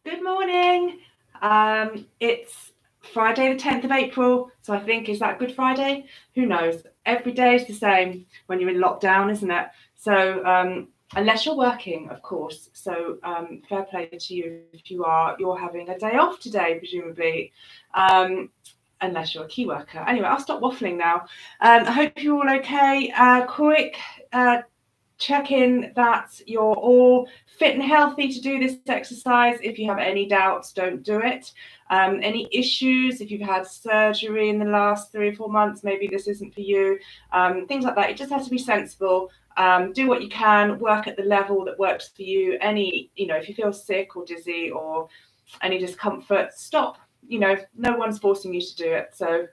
Good morning. It's Friday the 10th of April, so I think, is that Good Friday? Who knows? Every day is the same when you're in lockdown, isn't it? So unless you're working, of course. So fair play to you if you're having a day off today, presumably. Unless you're a key worker. Anyway, I'll stop waffling now. I hope you're all okay. Quick check in that you're all fit and healthy to do this exercise. If you have any doubts, don't do it. Any issues, if you've had surgery in the last 3 or 4 months, maybe this isn't for you, things like that. It just has to be sensible. Do what you can, work at the level that works for you. If you feel sick or dizzy or any discomfort, stop. No one's forcing you to do it. So,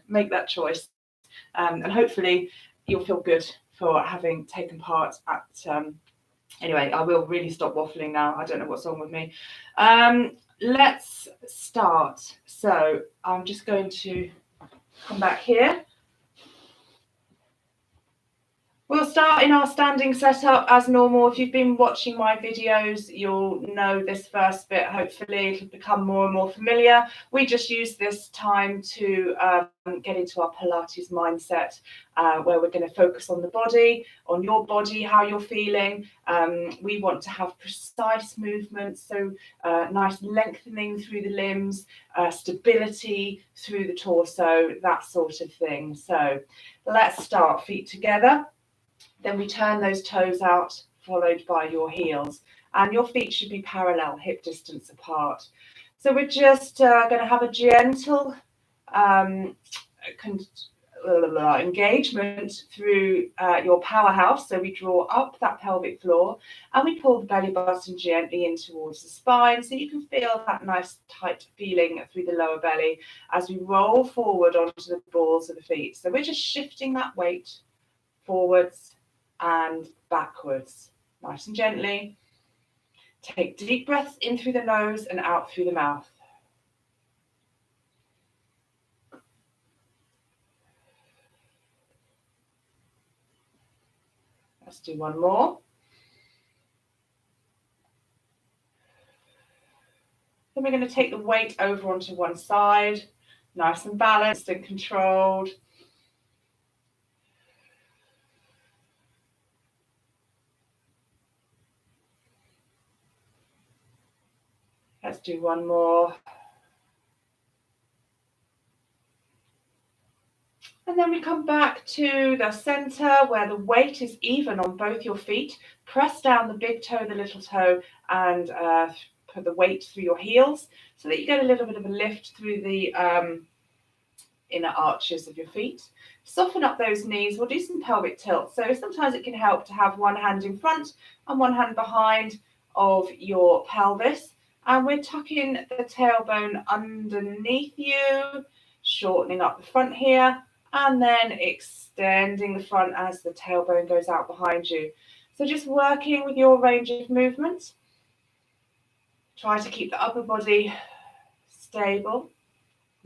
make that choice. And hopefully you'll feel good for having taken part at anyway, I will really stop waffling now. I don't know what's wrong with me. Let's start. So I'm just going to come back here. We'll start in our standing setup as normal. If you've been watching my videos, you'll know this first bit. Hopefully it'll become more and more familiar. We just use this time to get into our Pilates mindset, where we're going to focus on the body, on your body, how you're feeling. We want to have precise movements, so nice lengthening through the limbs, stability through the torso, that sort of thing. So let's start. Feet together. Then we turn those toes out, followed by your heels. And your feet should be parallel, hip distance apart. So we're just going to have a gentle engagement through your powerhouse. So we draw up that pelvic floor and we pull the belly button gently in towards the spine, so you can feel that nice tight feeling through the lower belly as we roll forward onto the balls of the feet. So we're just shifting that weight forwards and backwards, nice and gently. Take deep breaths in through the nose and out through the mouth. Let's do one more. Then we're going to take the weight over onto one side, nice and balanced and controlled. Let's do one more. And then we come back to the center where the weight is even on both your feet. Press down the big toe, the little toe, and put the weight through your heels so that you get a little bit of a lift through the inner arches of your feet. Soften up those knees. We'll do some pelvic tilt. So sometimes it can help to have one hand in front and one hand behind of your pelvis. And we're tucking the tailbone underneath you, shortening up the front here, and then extending the front as the tailbone goes out behind you. So just working with your range of movement. Try to keep the upper body stable,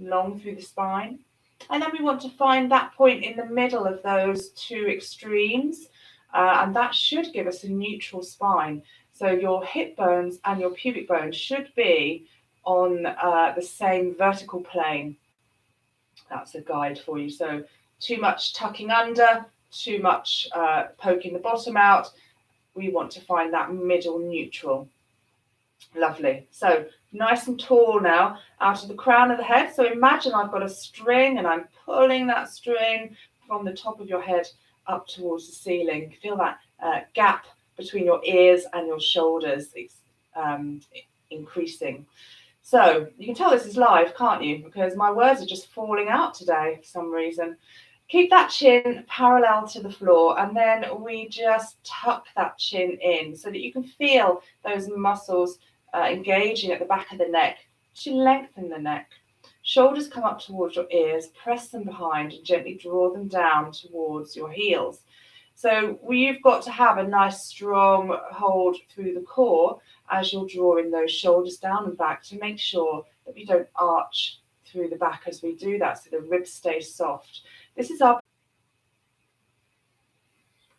long through the spine. And then we want to find that point in the middle of those two extremes, and that should give us a neutral spine. So your hip bones and your pubic bones should be on the same vertical plane. That's a guide for you. So too much tucking under, too much poking the bottom out. We want to find that middle neutral. Lovely. So nice and tall now out of the crown of the head. So imagine I've got a string and I'm pulling that string from the top of your head up towards the ceiling. Feel that gap between your ears and your shoulders increasing. So you can tell this is live, can't you? Because my words are just falling out today for some reason. Keep that chin parallel to the floor, and then we just tuck that chin in so that you can feel those muscles engaging at the back of the neck to lengthen the neck. Shoulders come up towards your ears, press them behind and gently draw them down towards your heels. So you've got to have a nice strong hold through the core as you're drawing those shoulders down and back to make sure that we don't arch through the back as we do that, so the ribs stay soft. This is our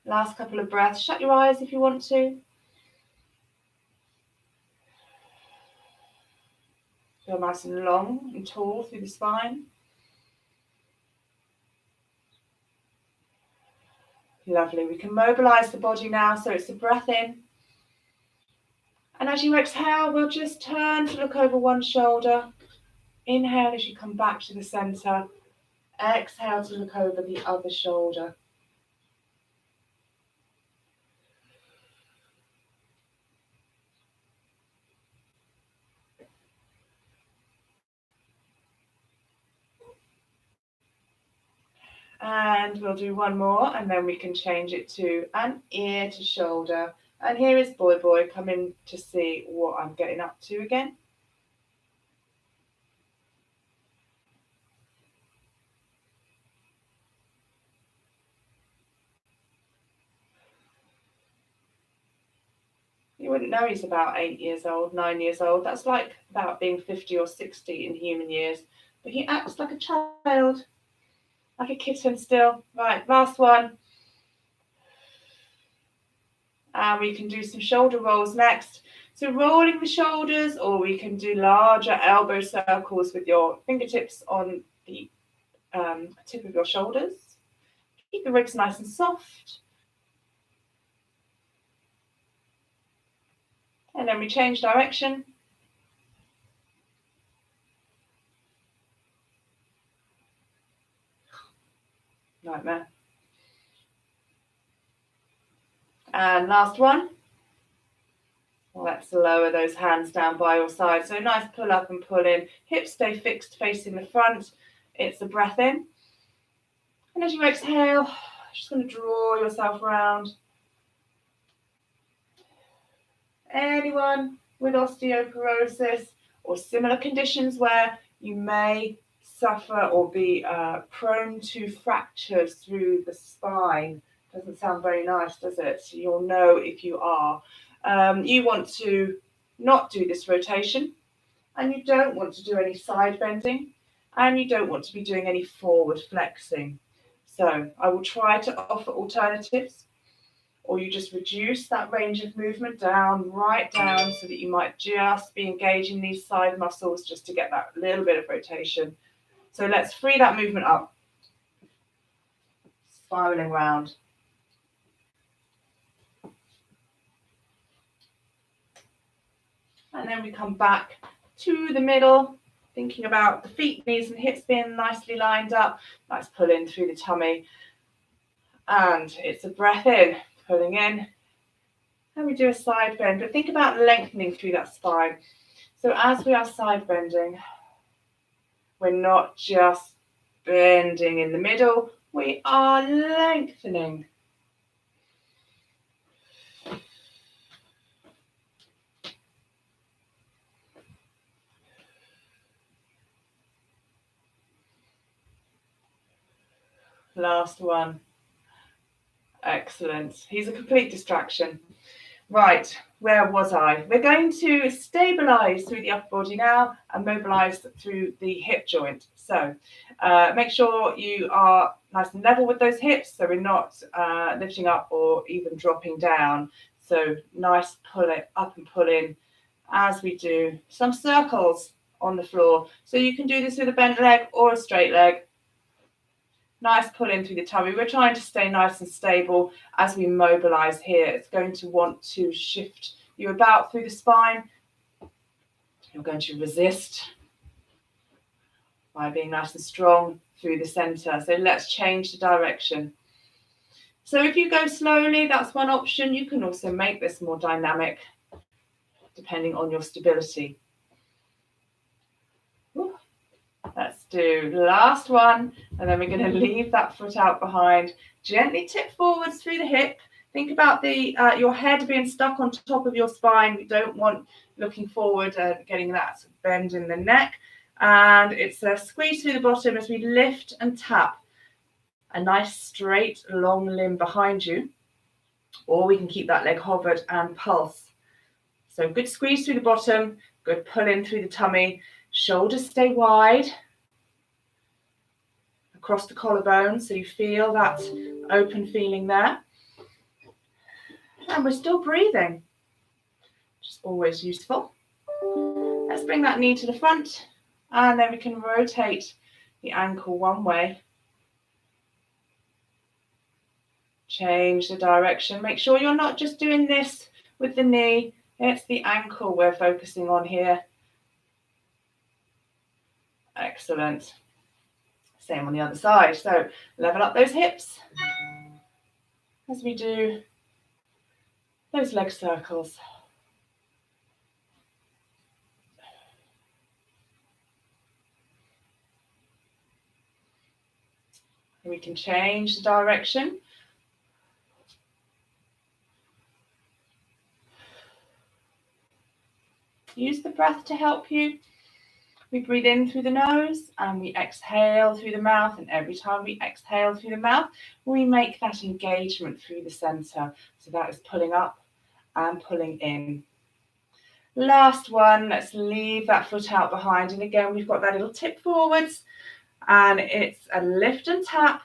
last couple of breaths. Shut your eyes if you want to. Feel nice and long and tall through the spine. Lovely. We can mobilize the body now. So it's a breath in. And as you exhale, we'll just turn to look over one shoulder. Inhale as you come back to the center. Exhale to look over the other shoulder. And we'll do one more, and then we can change it to an ear to shoulder. And here is Boy coming to see what I'm getting up to again. You wouldn't know he's about 8 years old, 9 years old. That's like about being 50 or 60 in human years. But he acts like a child, like a kitten still. Right, last one. And we can do some shoulder rolls next. So rolling the shoulders, or we can do larger elbow circles with your fingertips on the tip of your shoulders. Keep the ribs nice and soft. And then we change direction. Nightmare. And last one. Let's lower those hands down by your side. So nice pull up and pull in. Hips stay fixed facing the front. It's a breath in. And as you exhale, just going to draw yourself around. Anyone with osteoporosis or similar conditions where you may suffer or be prone to fractures through the spine. Doesn't sound very nice, does it? So you'll know if you are. You want to not do this rotation, and you don't want to do any side bending, and you don't want to be doing any forward flexing. So I will try to offer alternatives, or you just reduce that range of movement down, right down, so that you might just be engaging these side muscles just to get that little bit of rotation. So let's free that movement up. Spiraling round. And then we come back to the middle, thinking about the feet, knees and hips being nicely lined up. Nice pull in through the tummy. And it's a breath in, pulling in. And we do a side bend, but think about lengthening through that spine. So as we are side bending, we're not just bending in the middle, we are lengthening. Last one. Excellent. He's a complete distraction. Right, where was I? We're going to stabilize through the upper body now and mobilize through the hip joint. So make sure you are nice and level with those hips, so we're not lifting up or even dropping down. So nice pull it up and pull in as we do some circles on the floor. So you can do this with a bent leg or a straight leg. Nice pull in through the tummy. We're trying to stay nice and stable as we mobilize here. It's going to want to shift you about through the spine. You're going to resist by being nice and strong through the center. So let's change the direction. So if you go slowly, that's one option. You can also make this more dynamic depending on your stability. Let's do the last one, and then we're going to leave that foot out behind. Gently tip forwards through the hip. Think about your head being stuck on top of your spine. We don't want looking forward and getting that bend in the neck. And it's a squeeze through the bottom as we lift and tap. A nice straight long limb behind you. Or we can keep that leg hovered and pulse. So good squeeze through the bottom, good pull in through the tummy. Shoulders stay wide across the collarbone, so you feel that open feeling there. And we're still breathing, which is always useful. Let's bring that knee to the front, and then we can rotate the ankle one way. Change the direction. Make sure you're not just doing this with the knee, it's the ankle we're focusing on here. Excellent. Same on the other side. So level up those hips as we do those leg circles. We can change the direction. Use the breath to help you. We breathe in through the nose and we exhale through the mouth. And every time we exhale through the mouth, we make that engagement through the center. So that is pulling up and pulling in. Last one, let's leave that foot out behind. And again, we've got that little tip forwards and it's a lift and tap.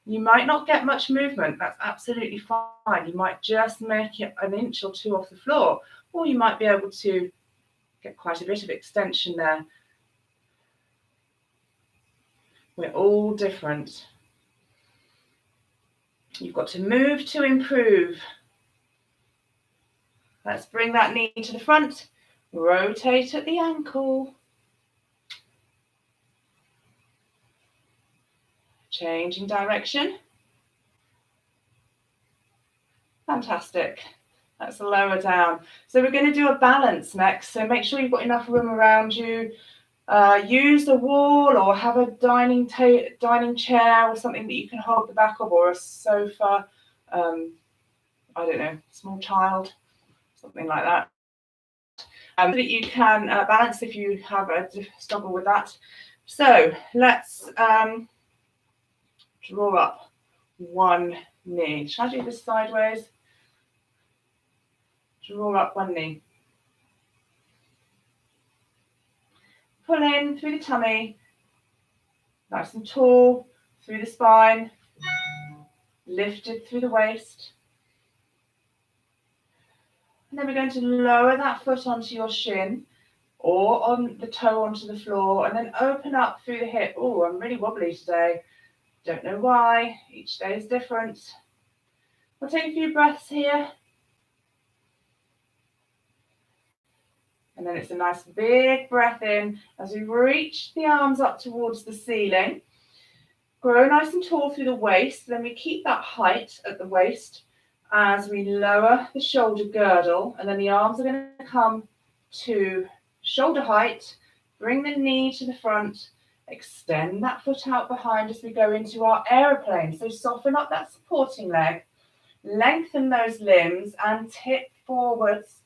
You might not get much movement. That's absolutely fine. You might just make it an inch or two off the floor, or you might be able to get quite a bit of extension there. We're all different. You've got to move to improve. Let's bring that knee to the front. Rotate at the ankle. Changing direction. Fantastic. That's lower down. So we're going to do a balance next. So make sure you've got enough room around you. Use a wall or have a dining chair or something that you can hold the back of, or a sofa. I don't know, small child, something like that. So that you can balance if you have a struggle with that. So let's draw up one knee. Shall I do this sideways? Draw up one knee. Pull in through the tummy, nice and tall, through the spine, lifted through the waist. And then we're going to lower that foot onto your shin or on the toe onto the floor, and then open up through the hip. Oh, I'm really wobbly today. Don't know why. Each day is different. We'll take a few breaths here. And then it's a nice big breath in as we reach the arms up towards the ceiling. Grow nice and tall through the waist. Then we keep that height at the waist as we lower the shoulder girdle. And then the arms are going to come to shoulder height. Bring the knee to the front. Extend that foot out behind as we go into our aeroplane. So soften up that supporting leg. Lengthen those limbs and tip forwards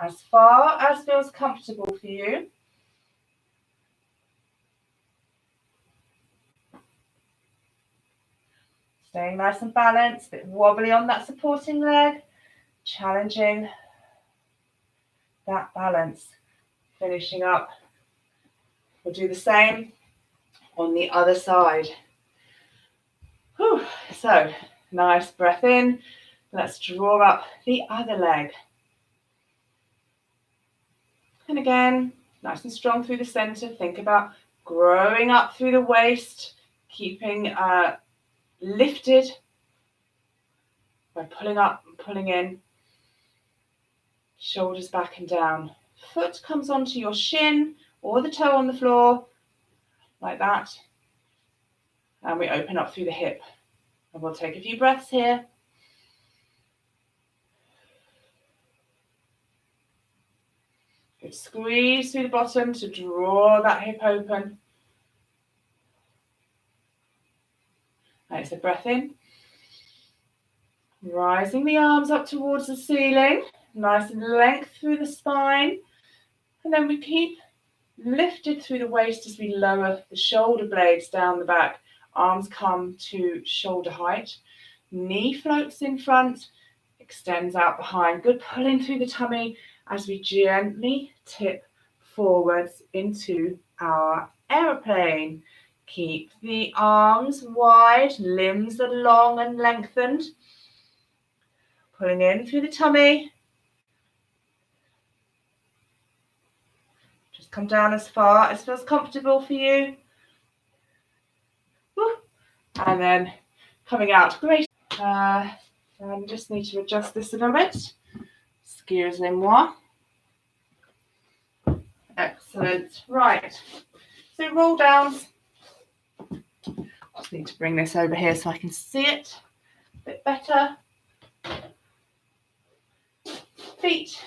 as far as feels comfortable for you. Staying nice and balanced, a bit wobbly on that supporting leg, challenging that balance. Finishing up, we'll do the same on the other side. Whew. So, nice breath in. Let's draw up the other leg. And again, nice and strong through the center. Think about growing up through the waist, keeping lifted by pulling up and pulling in. Shoulders back and down. Foot comes onto your shin or the toe on the floor, like that. And we open up through the hip. And we'll take a few breaths here. Good. Squeeze through the bottom to draw that hip open. Nice, a breath in. Rising the arms up towards the ceiling. Nice and length through the spine. And then we keep lifted through the waist as we lower the shoulder blades down the back. Arms come to shoulder height. Knee floats in front. Extends out behind. Good pulling through the tummy as we gently tip forwards into our aeroplane. Keep the arms wide, limbs are long and lengthened. Pulling in through the tummy. come down as far as feels comfortable for you. And then coming out. Great. I just need to adjust this a little bit. Excusez-moi. Excellent. Right. So roll downs. I just need to bring this over here so I can see it a bit better. Feet,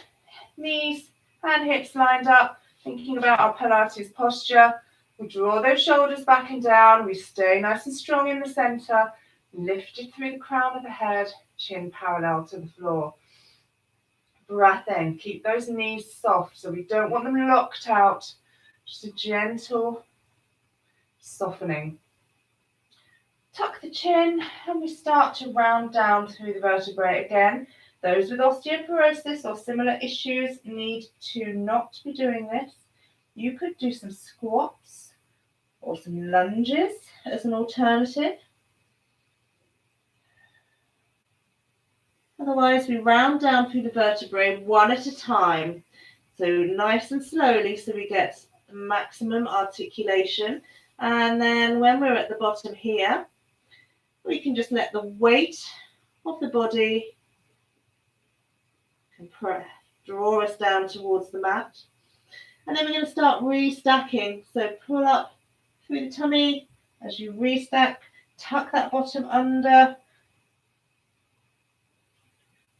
knees, and hips lined up. Thinking about our Pilates posture. We draw those shoulders back and down. We stay nice and strong in the center. Lifted through the crown of the head, chin parallel to the floor. Breath in. Keep those knees soft, so we don't want them locked out. Just a gentle softening. Tuck the chin, and we start to round down through the vertebrae again. Those with osteoporosis or similar issues need to not be doing this. You could do some squats or some lunges as an alternative. Otherwise, we round down through the vertebrae one at a time. So nice and slowly, so we get maximum articulation. And then when we're at the bottom here, we can just let the weight of the body draw us down towards the mat. And then we're going to start restacking. So pull up through the tummy as you restack. Tuck that bottom under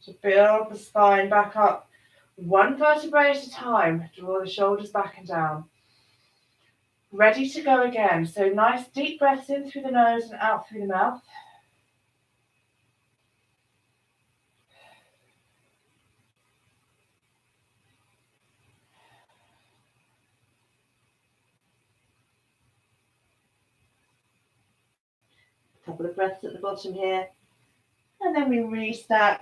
to build the spine back up. One vertebrae at a time. Draw the shoulders back and down. Ready to go again. So nice deep breaths in through the nose and out through the mouth. A couple of breaths at the bottom here. And then we restack.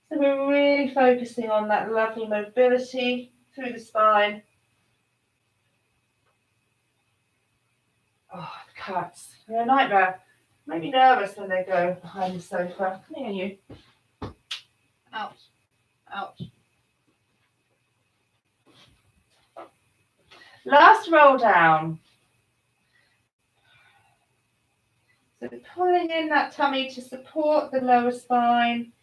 So we're really focusing on that lovely mobility through the spine. Oh, the cats. They're a nightmare. Make me nervous when they go behind the sofa. Come here, you. Out. Out. Last roll down. So pulling in that tummy to support the lower spine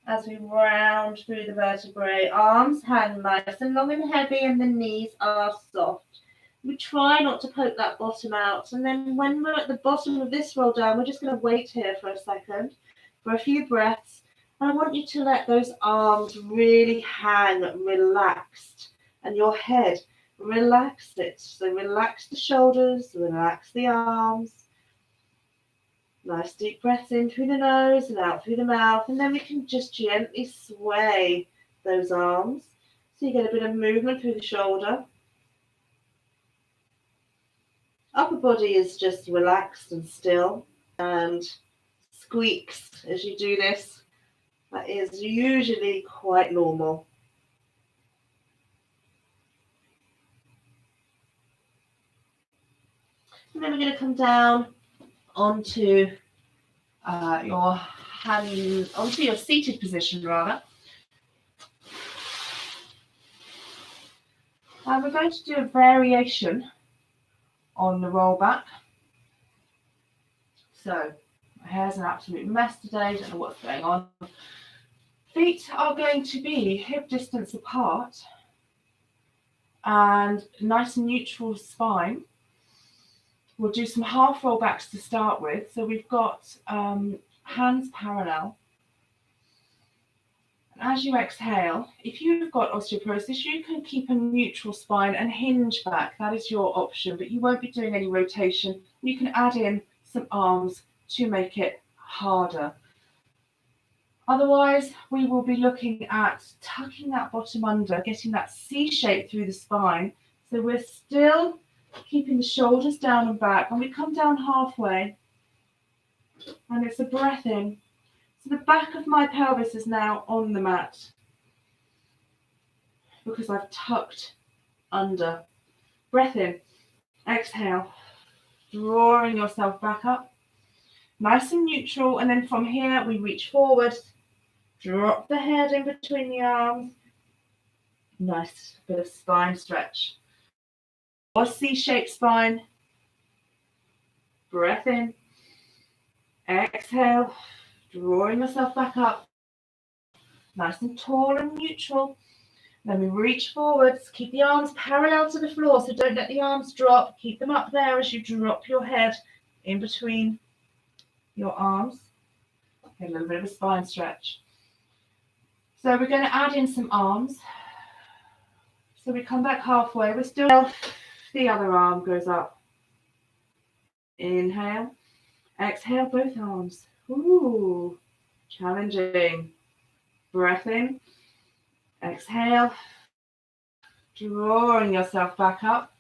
as we round through the vertebrae. Arms hang nice and long and heavy, and the knees are soft. We try not to poke that bottom out. And then when we're at the bottom of this roll down, we're just going to wait here for a second, for a few breaths. And I want you to let those arms really hang relaxed, and your head, relax it. So relax the shoulders, relax the arms. Nice deep breaths in through the nose and out through the mouth. And then we can just gently sway those arms. So you get a bit of movement through the shoulder. Upper body is just relaxed and still and squeaks as you do this. That is usually quite normal. And then we're going to come down onto your hand, onto your seated position rather. And we're going to do a variation on the roll back. So my hair's an absolute mess today, don't know what's going on. Feet are going to be hip distance apart and nice and neutral spine. We'll do some half roll backs to start with. So we've got hands parallel. And as you exhale, if you've got osteoporosis, you can keep a neutral spine and hinge back. That is your option, but you won't be doing any rotation. You can add in some arms to make it harder. Otherwise, we will be looking at tucking that bottom under, getting that C shape through the spine. So we're still keeping the shoulders down and back, and we come down halfway, and it's a breath in. So the back of my pelvis is now on the mat because I've tucked under. Breath in, exhale, drawing yourself back up, nice and neutral, and then from here we reach forward, drop the head in between the arms, nice bit of spine stretch. or C-shaped spine. Breath in. Exhale, drawing yourself back up. Nice and tall and neutral. Then we reach forwards. Keep the arms parallel to the floor, so don't let the arms drop. Keep them up there as you drop your head in between your arms. Get a little bit of a spine stretch. So we're going to add in some arms. So we come back halfway. We're still, the other arm goes up. Inhale. Exhale, both arms. Ooh, challenging. Breath in. Exhale. Drawing yourself back up.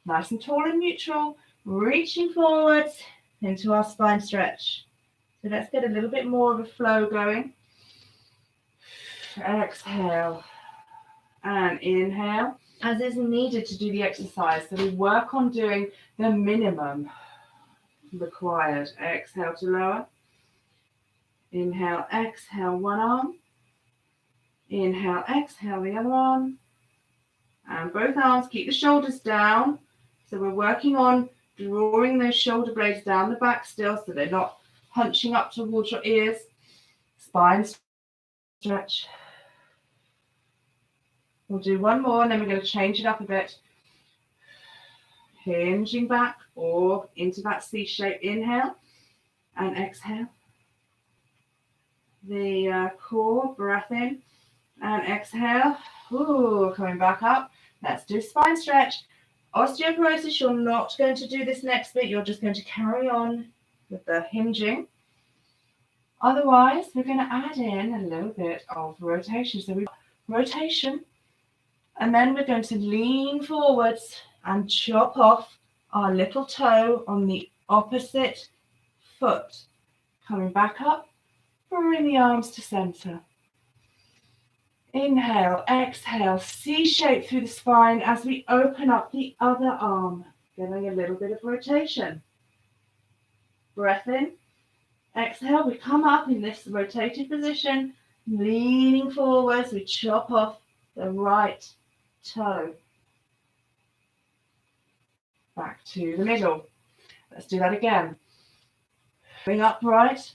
Nice and tall and neutral. Reaching forwards into our spine stretch. So let's get a little bit more of a flow going. Exhale. And inhale. As is needed to do the exercise. So we work on doing the minimum required. Exhale to lower. Inhale, exhale, one arm. Inhale, exhale, the other arm. And both arms, keep the shoulders down. So we're working on drawing those shoulder blades down the back still so they're not hunching up towards your ears. Spine stretch. We'll do one more and then we're going to change it up a bit. Hinging back or into that C shape. Inhale and exhale. The core, breath in and exhale. Ooh, coming back up. Let's do spine stretch. Osteoporosis, you're not going to do this next bit. You're just going to carry on with the hinging. Otherwise, we're going to add in a little bit of rotation. So we've got rotation, and then we're going to lean forwards and chop off our little toe on the opposite foot. Coming back up, bring the arms to center. Inhale, exhale, C-shape through the spine as we open up the other arm, getting a little bit of rotation. Breath in, exhale, we come up in this rotated position, leaning forwards, we chop off the right toe. Back to the middle. Let's do that again. Bring upright.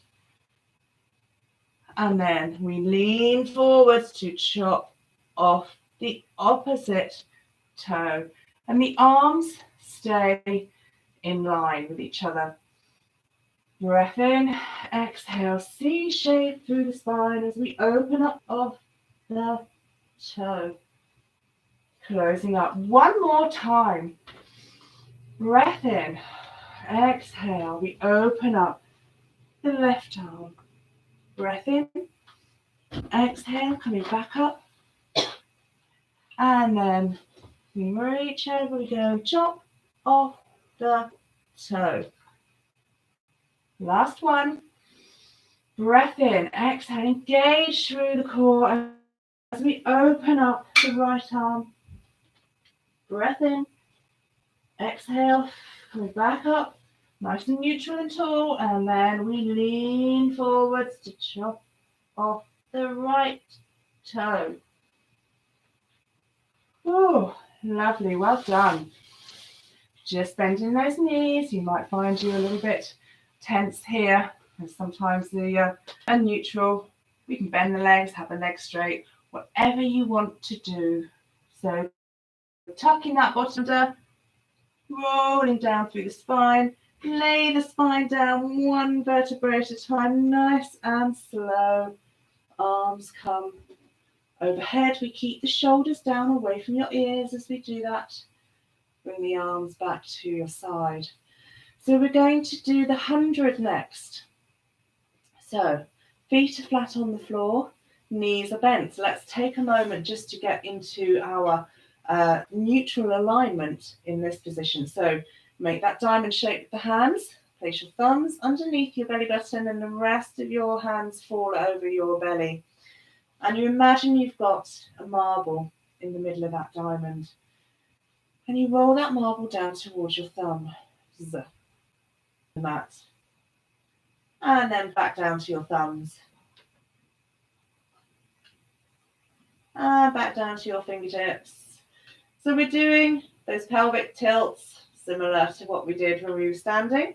And then we lean forwards to chop off the opposite toe. And the arms stay in line with each other. Breath in, exhale, C shape through the spine as we open up off the toe. Closing up one more time. Breath in, exhale, we open up the left arm. Breath in, exhale, coming back up, and then we reach over, we go chop off the toe. Last one. Breath in, exhale, engage through the core as we open up the right arm. Breath in, exhale, coming back up. Nice and neutral and tall, and then we lean forwards to chop off the right toe. Oh, lovely, well done. Just bending those knees. You might find you a little bit tense here, and sometimes the neutral. We can bend the legs, have the legs straight, whatever you want to do. So tucking that bottom under, rolling down through the spine. Lay the spine down one vertebrae at a time, nice and slow. Arms come overhead. We keep the shoulders down away from your ears as we do that. Bring the arms back to your side. So we're going to do the 100 next. So feet are flat on the floor, knees are bent. So let's take a moment just to get into our neutral alignment in this position. So make that diamond shape with the hands. Place your thumbs underneath your belly button and the rest of your hands fall over your belly. And you imagine you've got a marble in the middle of that diamond. And you roll that marble down towards your thumb. The mat. And then back down to your thumbs. And back down to your fingertips. So we're doing Those pelvic tilts, similar to what we did when we were standing. A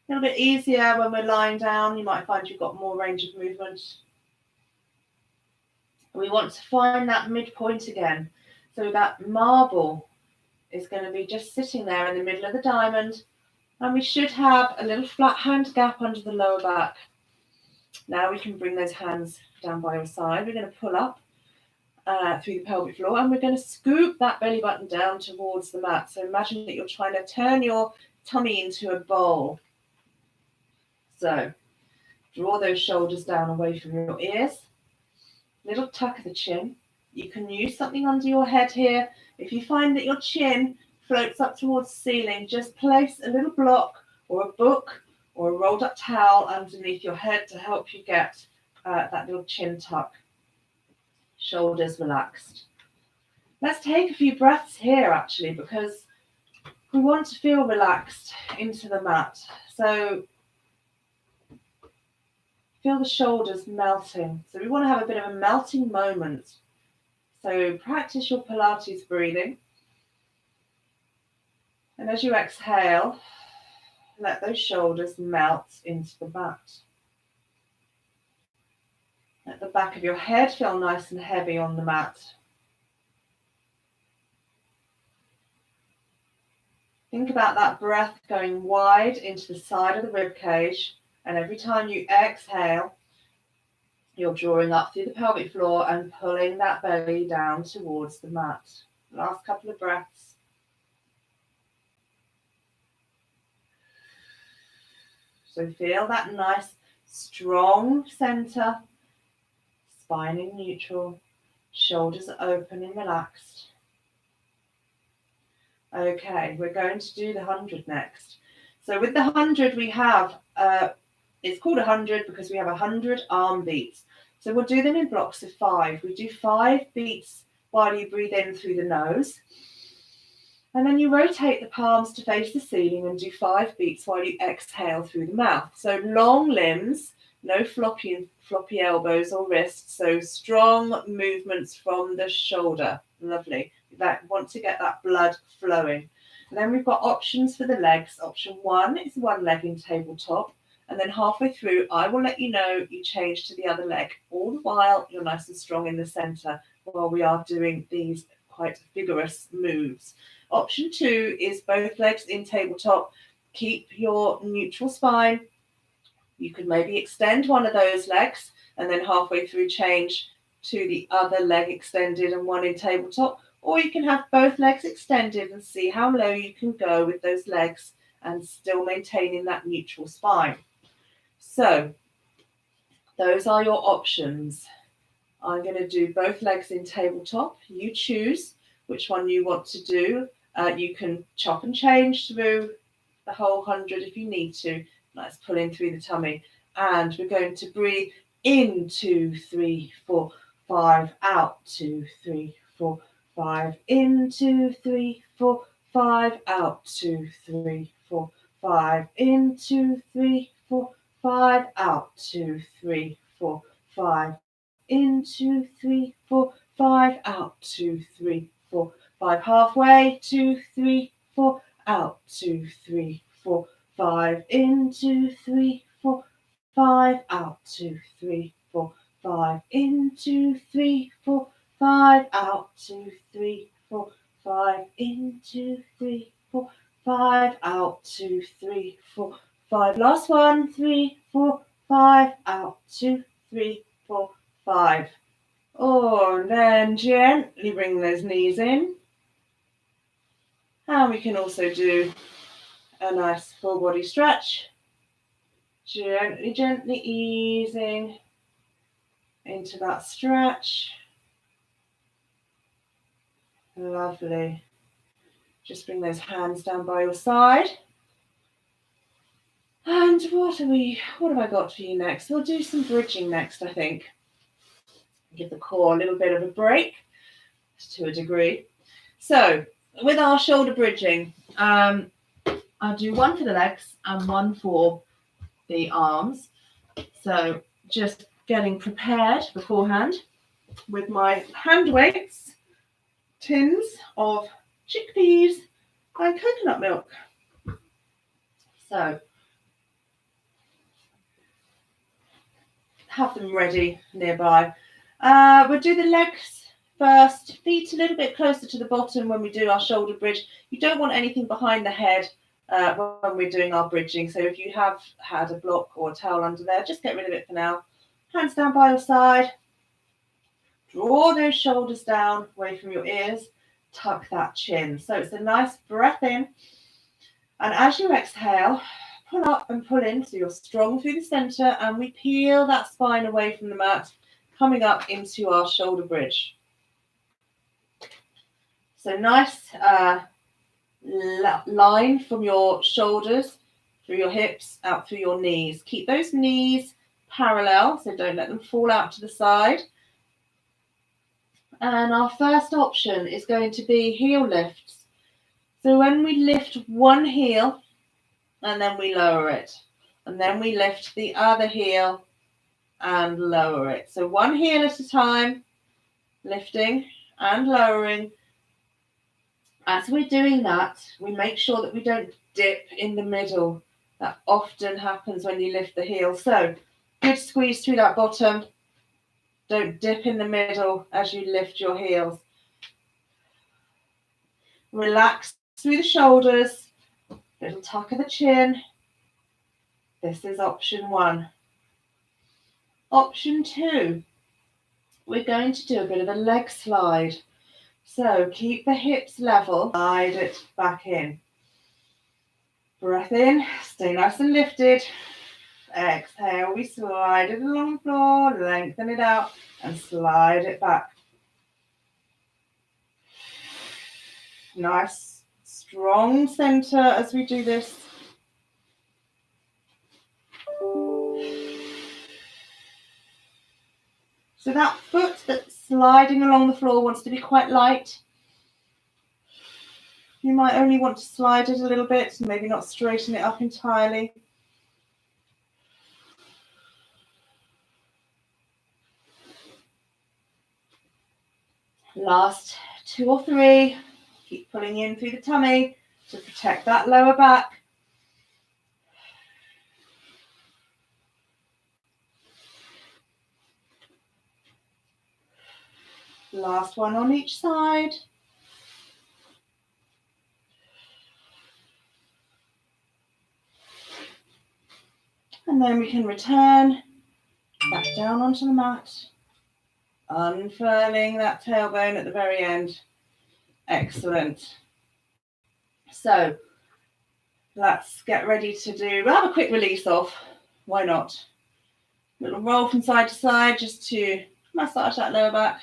little bit easier when we're lying down. You might find you've got more range of movement. We want to find that midpoint again. So that marble is going to be just sitting there in the middle of the diamond. And we should have a little flat hand gap under the lower back. Now we can bring those hands down by your side. We're going to pull up through the pelvic floor, and we're going to scoop that belly button down towards the mat. So imagine that you're trying to turn your tummy into a bowl. So draw those shoulders down away from your ears. Little tuck of the chin. You can use something under your head here. If you find that your chin floats up towards the ceiling, just place a little block or a book or a rolled up towel underneath your head to help you get that little chin tuck. Shoulders relaxed. Let's take a few breaths here actually, because we want to feel relaxed into the mat. So feel the shoulders melting. So we want to have a bit of a melting moment. So practice your Pilates breathing. And as you exhale, let those shoulders melt into the mat. Let the back of your head feel nice and heavy on the mat. Think about that breath going wide into the side of the rib cage, and every time you exhale, you're drawing up through the pelvic floor and pulling that belly down towards the mat. Last couple of breaths. So feel that nice, strong center. Spine in neutral, shoulders are open and relaxed. Okay, we're going to do the 100 next. So with the 100 we have, it's called 100 because we have 100 arm beats. So we'll do them in blocks of 5. We do 5 beats while you breathe in through the nose. And then you rotate the palms to face the ceiling and do 5 beats while you exhale through the mouth. So long limbs. No floppy elbows or wrists, so strong movements from the shoulder. Lovely. Want to get that blood flowing. And then we've got options for the legs. Option 1 is one leg in tabletop, and then halfway through I will let you know you change to the other leg. All the while you're nice and strong in the center while we are doing these quite vigorous moves. Option 2 is both legs in tabletop. Keep your neutral spine. You could maybe extend one of those legs and then halfway through change to the other leg extended and one in tabletop. Or you can have both legs extended and see how low you can go with those legs and still maintaining that neutral spine. So those are your options. I'm going to do both legs in tabletop. You choose which one you want to do. You can chop and change through the whole 100 if you need to. Nice pulling through the tummy. And we're going to breathe in 2, 3, 4, 5, out 2, 3, 4, 5, in 2, 3, 4, 5, out 2, 3, 4, 5, in 2, 3, 4, 5, out 2, 3, 4, 5, in 2, 3, 4, 5, out 2, 3, 4, 5, halfway 2, 3, 4, out 2, 3, 4, 5, in 2, 3, 4, 5, out 2, 3, 4, 5, in 2, 3, 4, 5, out 2, 3, 4, 5, in 2, 3, 4, 5, out 2, 3, 4, 5. Last one, 3, 4, 5, out 2, 3, 4, 5. Oh, and then gently bring those knees in. And we can also do a nice full body stretch. Gently easing into that stretch. Lovely. Just bring those hands down by your side. And what have I got for you next? We'll do some bridging next, I think. Give the core a little bit of a break to a degree. So with our shoulder bridging, I'll do one for the legs and one for the arms. So just getting prepared beforehand with my hand weights, tins of chickpeas and coconut milk. So have them ready nearby. We'll do the legs first, feet a little bit closer to the bottom when we do our shoulder bridge. You don't want anything behind the head when we're doing our bridging. So if you have had a block or a towel under there, just get rid of it for now. Hands down by your side. Draw those shoulders down away from your ears. Tuck that chin. So it's a nice breath in. And as you exhale, pull up and pull in so you're strong through the center, and we peel that spine away from the mat, coming up into our shoulder bridge. So nice line from your shoulders, through your hips, out through your knees. Keep those knees parallel, so don't let them fall out to the side. And our first option is going to be heel lifts. So when we lift one heel, and then we lower it, and then we lift the other heel and lower it. So one heel at a time, lifting and lowering. As we're doing that, we make sure that we don't dip in the middle. That often happens when you lift the heel. So good squeeze through that bottom. Don't dip in the middle as you lift your heels. Relax through the shoulders. Little tuck of the chin. This is option 1. Option 2, we're going to do a bit of a leg slide. So keep the hips level, slide it back in. Breath in, stay nice and lifted. Exhale, we slide it along the floor, lengthen it out and slide it back. Nice, strong center as we do this. So that foot that's sliding along the floor wants to be quite light. You might only want to slide it a little bit, maybe not straighten it up entirely. Last 2 or 3. Keep pulling in through the tummy to protect that lower back. Last one on each side. And then we can return back down onto the mat, unfurling that tailbone at the very end. Excellent. So let's get ready to do, we'll have a quick release off. Why not? Little roll from side to side just to massage that lower back.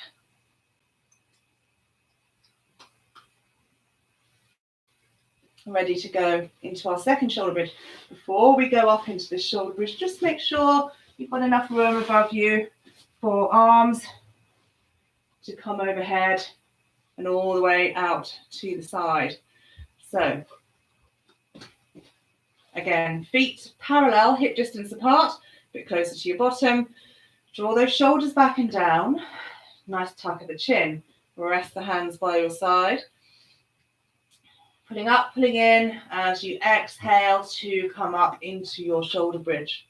Ready to go into our second shoulder bridge. Before we go up into this shoulder bridge, just make sure you've got enough room above you for arms to come overhead and all the way out to the side. So again, feet parallel, hip distance apart, a bit closer to your bottom. Draw those shoulders back and down. Nice tuck of the chin. Rest the hands by your side. Pulling up, pulling in as you exhale to come up into your shoulder bridge.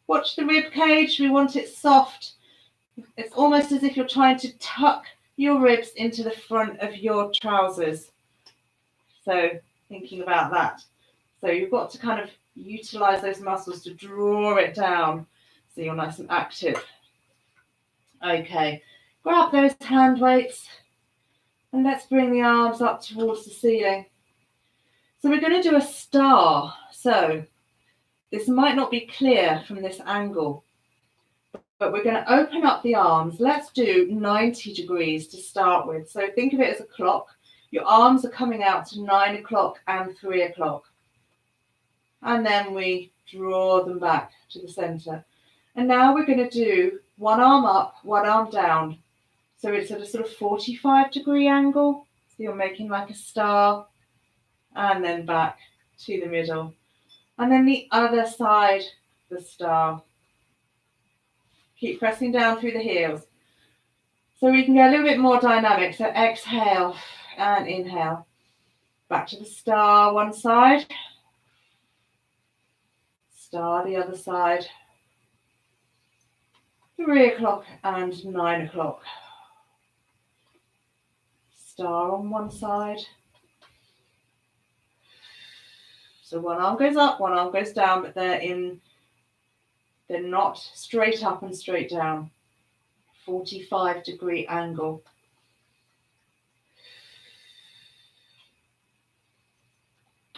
Watch the rib cage. We want it soft. It's almost as if you're trying to tuck your ribs into the front of your trousers. So thinking about that. So you've got to kind of utilize those muscles to draw it down so you're nice and active. Okay, grab those hand weights. And let's bring the arms up towards the ceiling. So we're going to do a star. So this might not be clear from this angle, but we're going to open up the arms. Let's do 90 degrees to start with. So think of it as a clock. Your arms are coming out to 9 o'clock and 3 o'clock. And then we draw them back to the center. And now we're going to do one arm up, one arm down. So it's at a sort of 45-degree angle. So you're making like a star and then back to the middle. And then the other side, the star. Keep pressing down through the heels. So we can get a little bit more dynamic. So exhale and inhale. Back to the star one side. Star the other side. 3 o'clock and 9 o'clock. Star on one side. So one arm goes up, one arm goes down, but they're not straight up and straight down. 45-degree angle.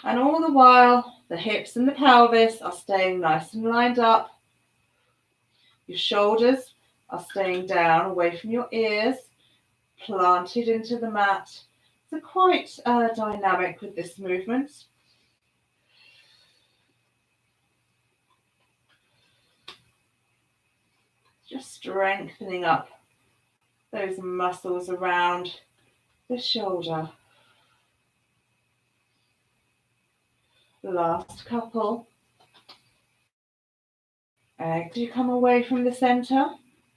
And all the while, the hips and the pelvis are staying nice and lined up. Your shoulders are staying down away from your ears, planted into the mat. So quite dynamic with this movement. Just strengthening up those muscles around the shoulder. Last couple. As you come away from the center,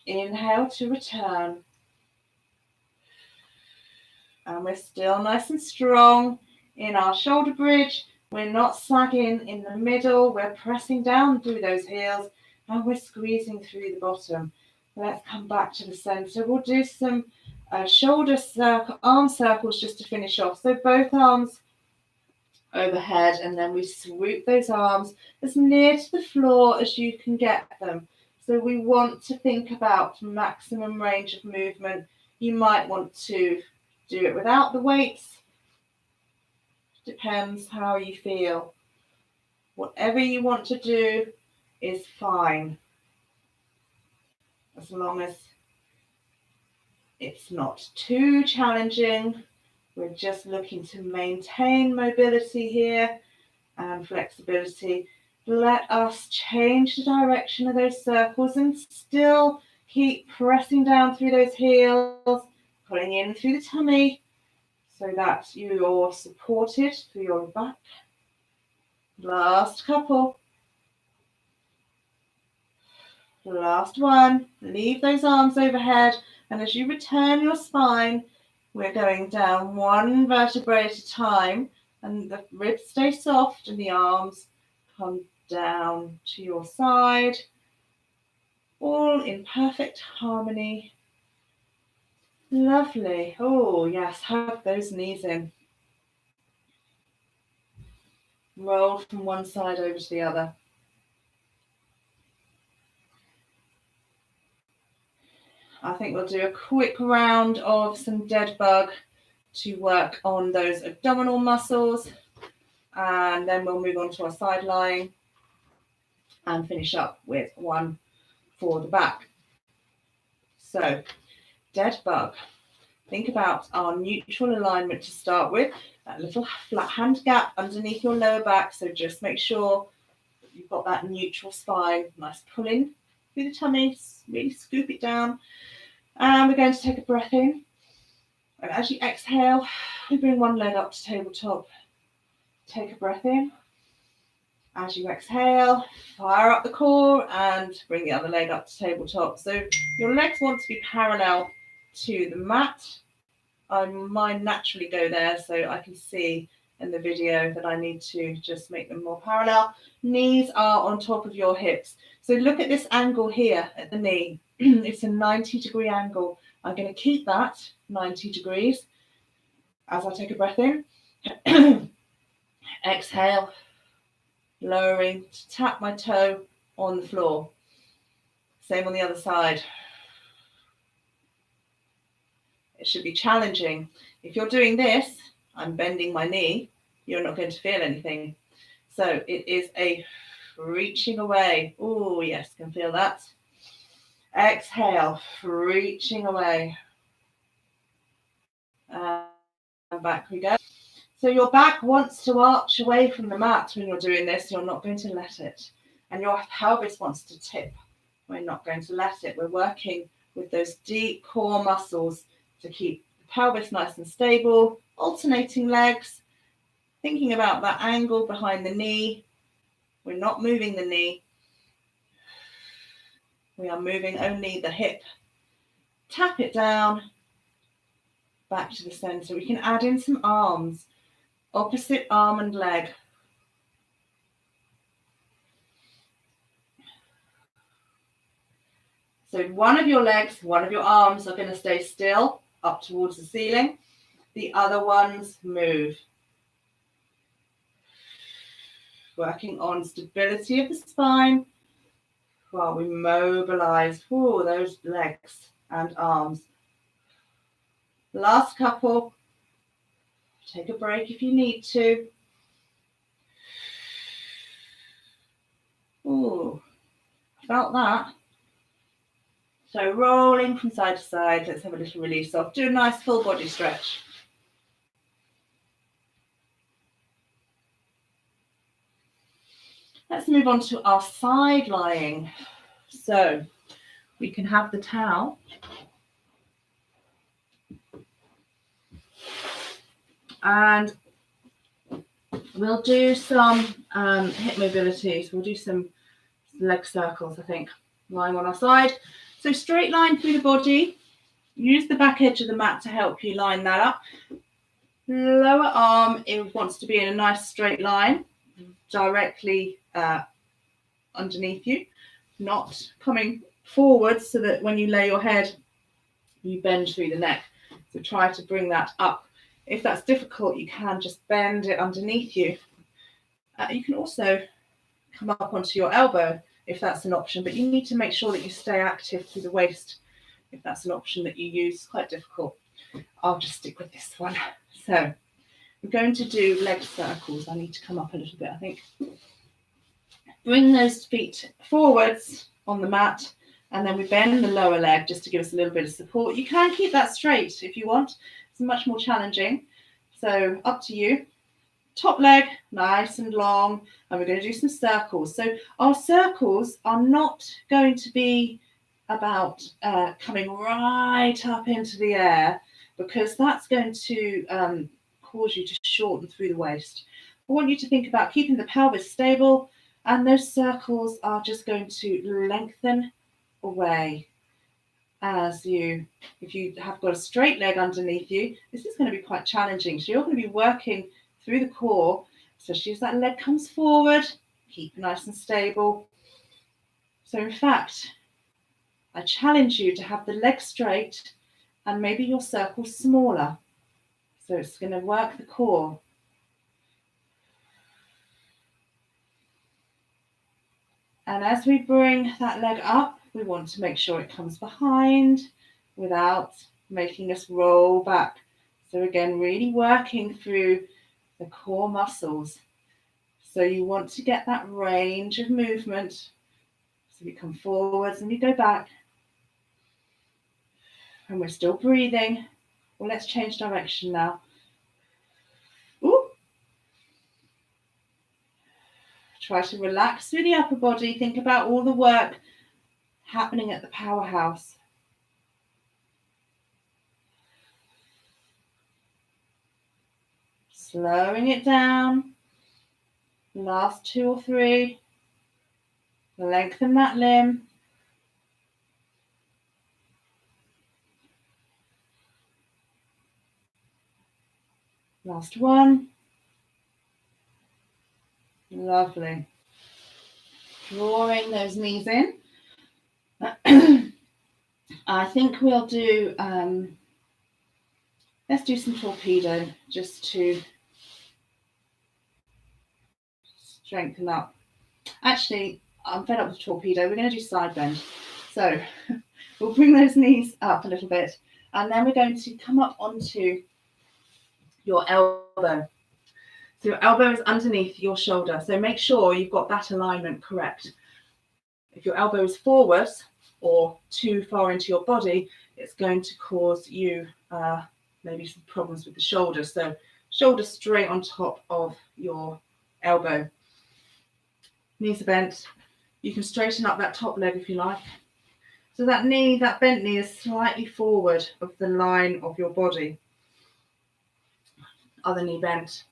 inhale to return. And we're still nice and strong in our shoulder bridge. We're not sagging in the middle. We're pressing down through those heels and we're squeezing through the bottom. Let's come back to the center. We'll do some arm circles just to finish off. So both arms overhead, and then we swoop those arms as near to the floor as you can get them. So we want to think about maximum range of movement. You might want to do it without the weights. Depends how you feel. Whatever you want to do is fine, as long as it's not too challenging. We're just looking to maintain mobility here and flexibility. Let us change the direction of those circles and still keep pressing down through those heels, pulling in through the tummy so that you're supported through your back. Last couple. Last one. Leave those arms overhead, and as you return your spine, we're going down one vertebrae at a time, and the ribs stay soft and the arms come down to your side, all in perfect harmony. Lovely. Oh, yes, hug those knees in. Roll from one side over to the other. I think we'll do a quick round of some dead bug to work on those abdominal muscles, and then we'll move on to our side lying and finish up with one for the back. So, dead bug. Think about our neutral alignment to start with, that little flat hand gap underneath your lower back. So just make sure you've got that neutral spine, nice pull in through the tummy, really scoop it down. And we're going to take a breath in. And as you exhale, we bring one leg up to tabletop. Take a breath in. As you exhale, fire up the core and bring the other leg up to tabletop. So your legs want to be parallel to the mat. Mine naturally go there, so I can see in the video that I need to just make them more parallel. Knees are on top of your hips. So look at this angle here at the knee. It's a 90-degree angle. I'm going to keep that 90 degrees as I take a breath in. Exhale, lowering to tap my toe on the floor. Same on the other side. It should be challenging. If you're doing this, I'm bending my knee, you're not going to feel anything. So it is a reaching away. Oh, yes, can feel that. Exhale, reaching away. And back we go. So your back wants to arch away from the mat when you're doing this. You're not going to let it. And your pelvis wants to tip. We're not going to let it. We're working with those deep core muscles to keep the pelvis nice and stable, alternating legs, thinking about that angle behind the knee. We're not moving the knee. We are moving only the hip tap it down, back to the center. We can add in some arms, opposite arm and leg. So one of your legs, one of your arms are going to stay still up towards the ceiling. The other ones move. Working on stability of the spine while we mobilize those legs and arms. Last couple. Take a break if you need to. Ooh, felt that. So rolling from side to side. Let's have a little release off. Do a nice full body stretch. Let's move on to our side lying. So we can have the towel. And we'll do some hip mobility. So we'll do some leg circles, I think, lying on our side. So straight line through the body. Use the back edge of the mat to help you line that up. Lower arm, it wants to be in a nice straight line, directly underneath you, not coming forward so that when you lay your head, you bend through the neck. So try to bring that up. If that's difficult, you can just bend it underneath you. You can also come up onto your elbow if that's an option, but you need to make sure that you stay active through the waist if that's an option that you use. It's quite difficult. I'll just stick with this one. So we're going to do leg circles. I need to come up a little bit, I think. Bring those feet forwards on the mat, and then we bend the lower leg just to give us a little bit of support. You can keep that straight if you want. It's much more challenging. So up to you. Top leg, nice and long, and we're going to do some circles. So our circles are not going to be about coming right up into the air, because that's going to cause you to shorten through the waist. I want you to think about keeping the pelvis stable, and those circles are just going to lengthen away as if you have got a straight leg underneath you, this is going to be quite challenging. So you're going to be working through the core, especially as that leg comes forward. Keep nice and stable. So in fact, I challenge you to have the leg straight and maybe your circle smaller. So it's going to work the core. And as we bring that leg up, we want to make sure it comes behind without making us roll back. So again, really working through the core muscles. So you want to get that range of movement. So we come forwards and we go back. And we're still breathing. Well, let's change direction now. Ooh. Try to relax through the upper body. Think about all the work happening at the powerhouse. Slowing it down. Last 2 or 3. Lengthen that limb. Last 1. Lovely. Drawing those knees in. I think we'll do, let's do some torpedo just to strengthen up. Actually, I'm fed up with torpedo. We're going to do side bend. So we'll bring those knees up a little bit, and then we're going to come up onto your elbow. So your elbow is underneath your shoulder. So make sure you've got that alignment correct. If your elbow is forward or too far into your body, it's going to cause you maybe some problems with the shoulder. So shoulder straight on top of your elbow. Knees are bent. You can straighten up that top leg if you like. So that knee, that bent knee, is slightly forward of the line of your body. Other knee bent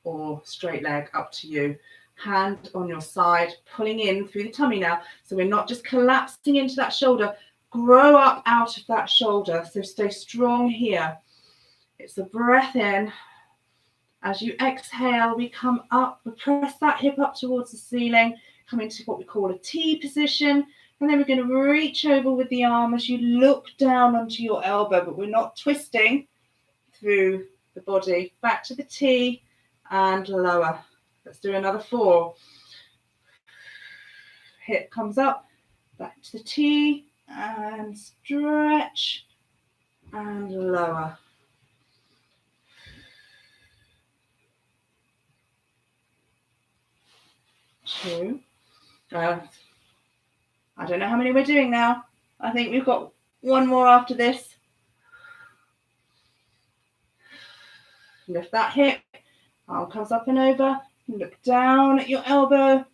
or straight leg, up to you. Hand on your side, pulling in through the tummy now. So we're not just collapsing into that shoulder, grow up out of that shoulder. So stay strong here. It's a breath in. As you exhale, we come up, we press that hip up towards the ceiling, come into what we call a T position, and then we're going to reach over with the arm as you look down onto your elbow, but we're not twisting through the body. Back to the T and lower. Let's do another 4. Hip comes up, back to the T and stretch and lower. 2. I don't know how many we're doing now. I think we've got one more after this. Lift that hip. Arm comes up and over. Look down at your elbow.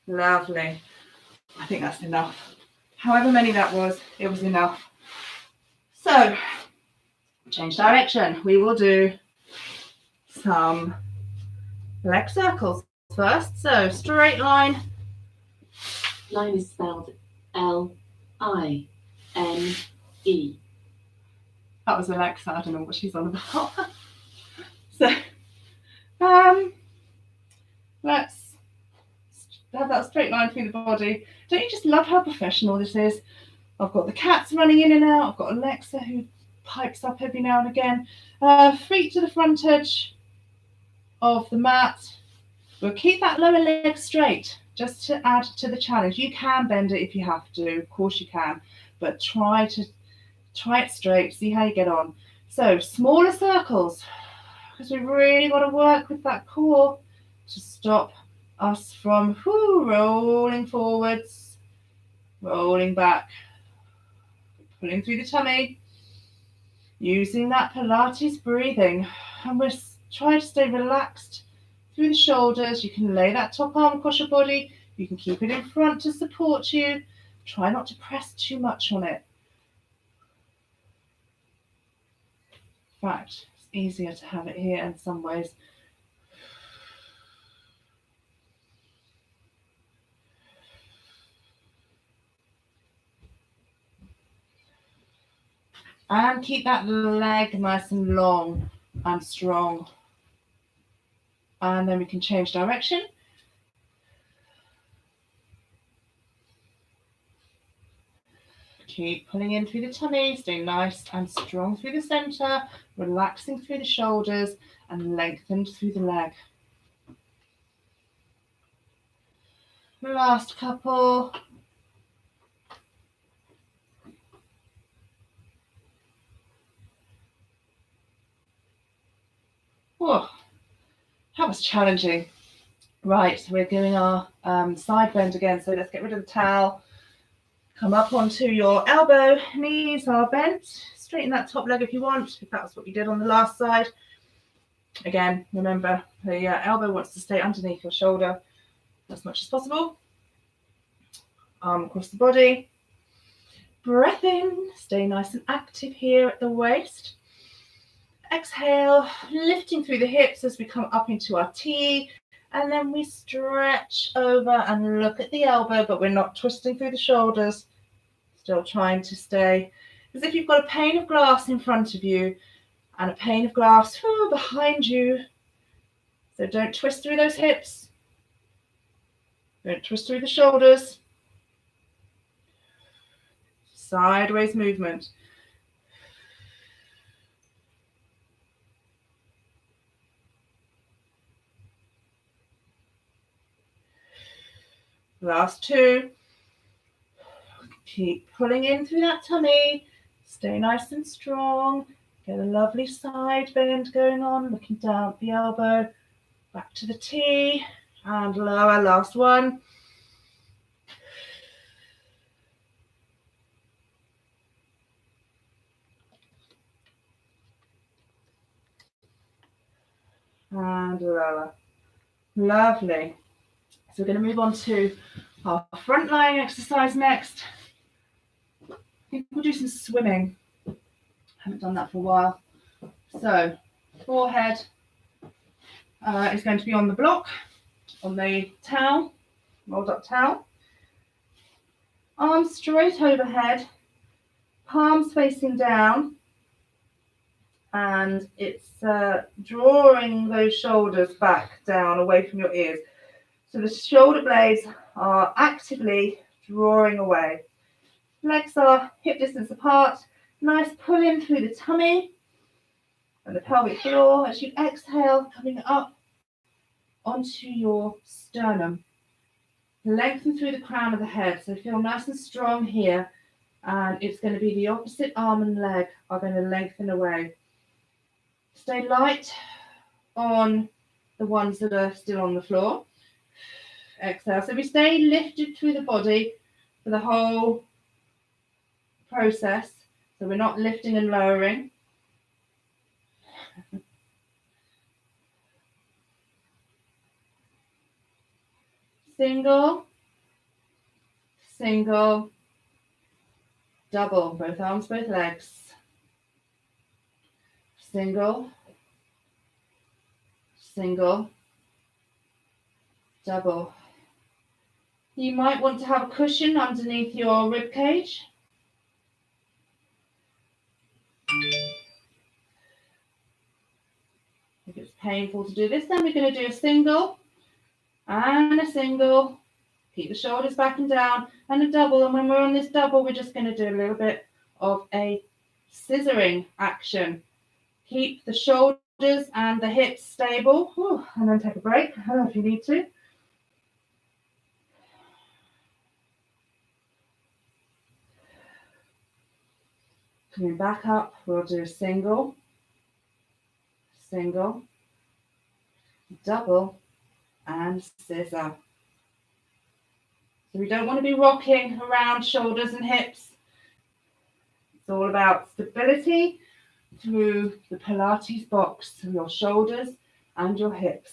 Lovely. I think that's enough. However many that was, it was enough. So, change direction. We will do some leg circles first. So, straight line. Line is spelled L-I-N-E. That was Alexa. I don't know what she's on about. So, let's have that straight line through the body. Don't you just love how professional this is? I've got the cats running in and out. I've got Alexa who pipes up every now and again. Feet to the front edge of the mat. We'll keep that lower leg straight just to add to the challenge. You can bend it if you have to. Of course you can. But try it straight. See how you get on. So smaller circles, because we've really got to work with that core to stop us from rolling forwards, rolling back, pulling through the tummy, using that Pilates breathing. And we're trying to stay relaxed through the shoulders. You can lay that top arm across your body. You can keep it in front to support you. Try not to press too much on it. In fact, it's easier to have it here in some ways. And keep that leg nice and long and strong. And then we can change direction. Keep pulling in through the tummy, stay nice and strong through the center, relaxing through the shoulders and lengthened through the leg. Last couple. Whoa, that was challenging. Right, so we're doing our side bend again. So let's get rid of the towel. Come up onto your elbow, knees are bent. Straighten that top leg if you want, if that's what you did on the last side. Again, remember, the elbow wants to stay underneath your shoulder as much as possible. Arm across the body. Breath in, stay nice and active here at the waist. Exhale, lifting through the hips as we come up into our T. And then we stretch over and look at the elbow, but we're not twisting through the shoulders. Still trying to stay as if you've got a pane of glass in front of you and a pane of glass behind you. So don't twist through those hips. Don't twist through the shoulders. Sideways movement. Last 2. Keep pulling in through that tummy. Stay nice and strong. Get a lovely side bend going on. Looking down at the elbow. Back to the T. And lower. Last 1. And lower. Lovely. So we're going to move on to our front lying exercise next. I think we'll do some swimming. Haven't done that for a while. So forehead is going to be on the block, on the towel, rolled up towel. Arms straight overhead, palms facing down, and it's drawing those shoulders back down away from your ears. So the shoulder blades are actively drawing away. Legs are hip distance apart. Nice pull in through the tummy and the pelvic floor as you exhale, coming up onto your sternum. Lengthen through the crown of the head. So feel nice and strong here. And it's going to be the opposite arm and leg are going to lengthen away. Stay light on the ones that are still on the floor. Exhale. So we stay lifted through the body for the whole process. So we're not lifting and lowering. Single, single, double. Both arms, both legs. Single, single, double. You might want to have a cushion underneath your rib cage. If it's painful to do this, then we're going to do a single and a single. Keep the shoulders back and down, and a double. And when we're on this double, we're just going to do a little bit of a scissoring action. Keep the shoulders and the hips stable. Whew, and then take a break if you need to. Coming back up, we'll do a single, single, double, and scissor. So we don't want to be rocking around shoulders and hips. It's all about stability through the Pilates box, through your shoulders and your hips.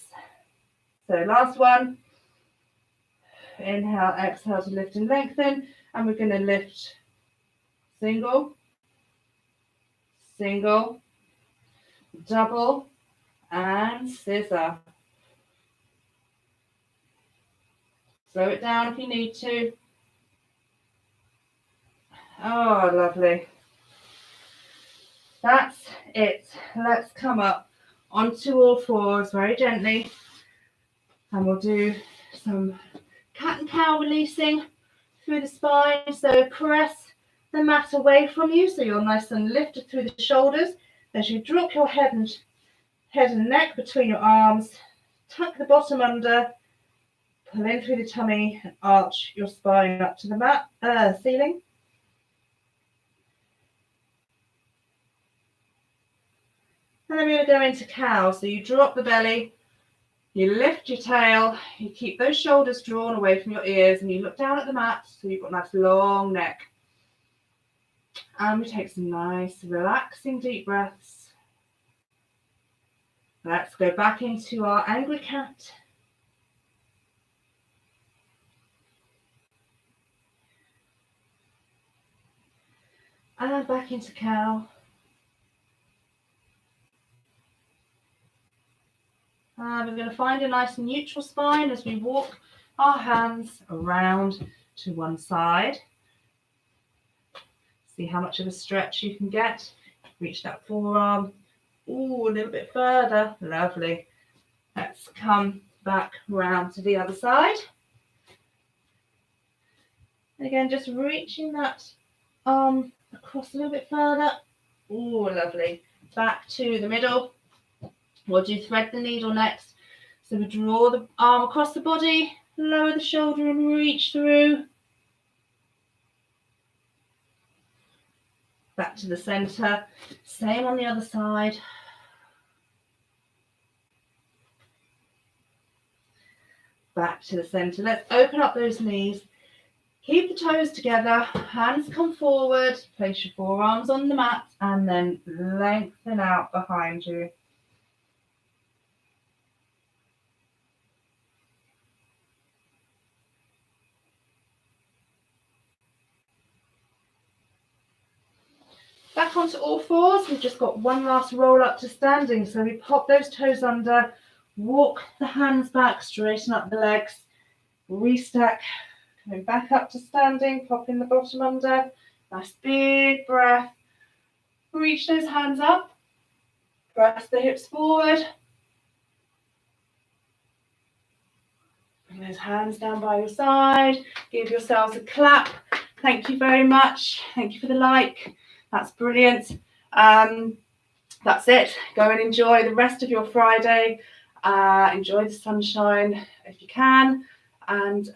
So last one. Inhale, exhale to lift and lengthen. And we're going to lift single, single, double, and scissor. Slow it down if you need to. Oh, lovely. That's it. Let's come up onto all fours very gently. And we'll do some cat and cow releasing through the spine. So press the mat away from you so you're nice and lifted through the shoulders. As you drop your head and neck between your arms, tuck the bottom under, pull in through the tummy and arch your spine up to the mat, ceiling. And then we're going to go into cow. So you drop the belly, you lift your tail, you keep those shoulders drawn away from your ears, and you look down at the mat so you've got a nice long neck. And we take some nice relaxing deep breaths. Let's go back into our angry cat. And back into cow. And we're going to find a nice neutral spine as we walk our hands around to one side. See how much of a stretch you can get. Reach that forearm. Ooh, a little bit further. Lovely. Let's come back round to the other side. And again, just reaching that arm across a little bit further. Ooh, lovely. Back to the middle. We'll do thread the needle next. So we draw the arm across the body, lower the shoulder and reach through. Back to the center. Same on the other side. Back to the center. Let's open up those knees. Keep the toes together. Hands come forward. Place your forearms on the mat and then lengthen out behind you. Back onto all fours. We've just got one last roll up to standing. So we pop those toes under, walk the hands back, straighten up the legs, restack, Coming back up to standing, popping the bottom under. Nice big breath. Reach those hands up. Press the hips forward. Bring those hands down by your side. Give yourselves a clap. Thank you very much. Thank you for the like. That's brilliant. That's it. Go and enjoy the rest of your Friday. Enjoy the sunshine if you can. And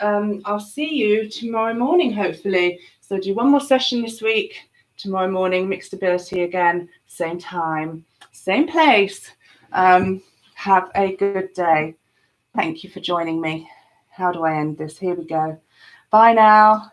I'll see you tomorrow morning, hopefully. So do one more session this week. Tomorrow morning, mixed ability again. Same time, same place. Have a good day. Thank you for joining me. How do I end this? Here we go. Bye now.